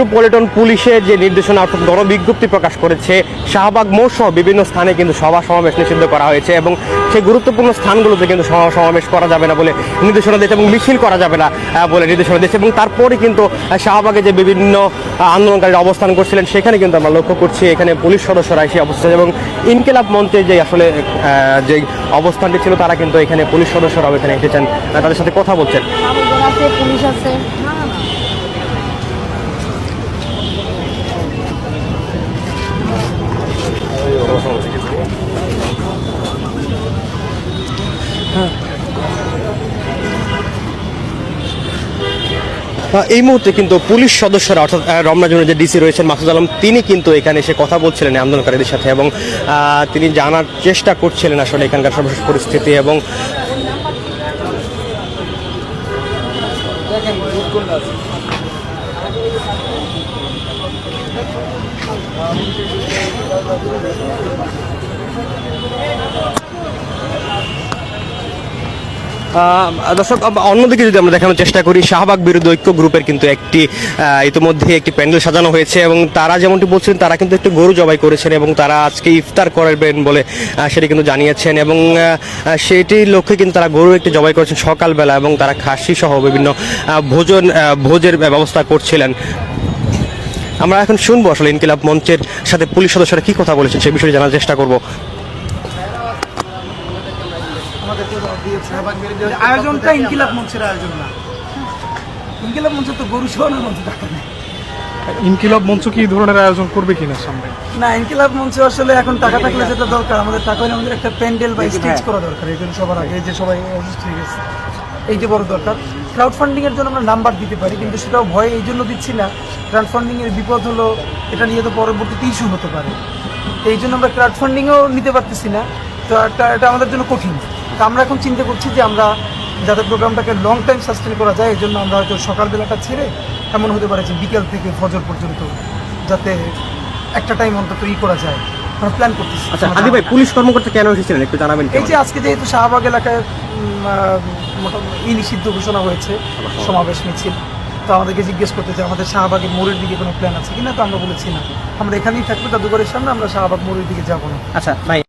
Metropolitan পুলিশের যে নির্দেশনা অর্থাৎ গণবিজ্ঞপ্তি প্রকাশ করেছে, শাহবাগ মোড় সহ বিভিন্ন স্থানে কিন্তু সভা সমাবেশ নিষিদ্ধ করা হয়েছে এবং সেই গুরুত্বপূর্ণ স্থানগুলোতে কিন্তু সভা সমাবেশ করা যাবে না বলে নির্দেশনা দিয়েছে এবং মিছিল করা যাবে না বলে নির্দেশনা দিয়েছে। এবং তারপরে কিন্তু শাহবাগে যে বিভিন্ন আন্দোলনকারীরা অবস্থান করছিলেন সেখানে কিন্তু আমরা লক্ষ্য করছি এখানে পুলিশ সদস্যরা এসে অবস্থান এবং ইনকিলাব মঞ্চের যে আসলে যে অবস্থানটি ছিল তারা কিন্তু এখানে পুলিশ সদস্যরাও এখানে এসেছেন, তাদের সাথে কথা বলছেন। পুলিশ আছে। এই মুহূর্তে কিন্তু পুলিশ সদস্যরা অর্থাৎ রমনা জোনের যে ডিসি রয়েছেন মাসুদ আলম, তিনি কিন্তু এখানে এসে কথা বলছিলেন আন্দোলনকারীদের সাথে এবং তিনি জানার চেষ্টা করছিলেন আসলে এখানকার সর্বশেষ পরিস্থিতি। এবং দর্শক, অন্যদিকে যদি আমরা দেখানোর চেষ্টা করি, শাহবাগ বিরোধী ঐক্য গ্রুপের কিন্তু একটি ইতিমধ্যে একটি প্যান্ডেল সাজানো হয়েছে এবং তারা যেমনটি বলছেন তারা কিন্তু একটু গরু জবাই করেছেন এবং তারা আজকে ইফতার করবেন বলে সেটি কিন্তু জানিয়েছেন এবং সেটির লক্ষ্যে কিন্তু তারা গরু একটি জবাই করেছেন সকালবেলা এবং তারা খাসি সহ বিভিন্ন ভোজের ব্যবস্থা করছিলেন। আমরা এখন শুনবো আসলে ইনকিলাব মঞ্চের সাথে পুলিশ সদস্যরা কি কথা বলেছেন সেই বিষয়ে জানার চেষ্টা করব। আয়োজনটা ইনকিলাব মঞ্চের আয়োজন না, ইনকিলাব মঞ্চ তো গরু শোনার মঞ্চ টাকা নেই। ইনকিলাব মঞ্চ কি ধরনের আয়োজন করবে কিনা সামনে? না, ইনকিলাব মঞ্চ আসলে এখন টাকা থাকলে যেটা দরকার, আমাদের টাকা হলে আমাদের একটা প্যান্ডেল বা স্টেজ করা দরকার। এই জন্য সবার আগে যে সবাই অসুস্থ হয়ে গেছে এইটা বড় দরকার। ক্রাউড ফান্ডিং এর জন্য আমরা নাম্বার দিতে পারি, কিন্তু সেটাও ভয় এই জন্য দিচ্ছি না, ক্রাউড ফান্ডিং এর বিপদ হলো এটা নিয়ে তো পরবর্তীতে ইস্যু হতে পারে। এই জন্য আমরা ক্রাউড ফান্ডিংও নিতে পারতেছি না, তো এটা আমাদের জন্য কঠিন। তো আমরা এখন চিন্তা করছি যে আমরা যাতে প্রোগ্রামটাকে লং টাইম সাস্টেন করা যায়, এই জন্য আমরা হয়তো সকালবেলাটা ছেড়ে এমন হতে পারে যে বিকেল থেকে ফজর পর্যন্ত যাতে একটা টাইম অন্তত করা যায়, আমরা প্ল্যান করতেছি। আচ্ছা আদি ভাই, পুলিশ কর্মকর্তা কেন এসেছিলেন একটু জানাবেন? এই যে আজকে যেহেতু শাহবাগ এলাকায় মোটামুটি নিষিদ্ধ ঘোষণা হয়েছে সমাবেশ মিছিল, তো আমাদেরকে জিজ্ঞেস করতে যে আমাদের শাহবাগের মোড়ের দিকে কোনো প্ল্যান আছে কিনা, তো আমরা বলেছি না, আমরা এখানেই থাকবো জাদুঘরের সামনে, আমরা শাহবাগ মোড়ের দিকে যাবো না। আচ্ছা ভাই।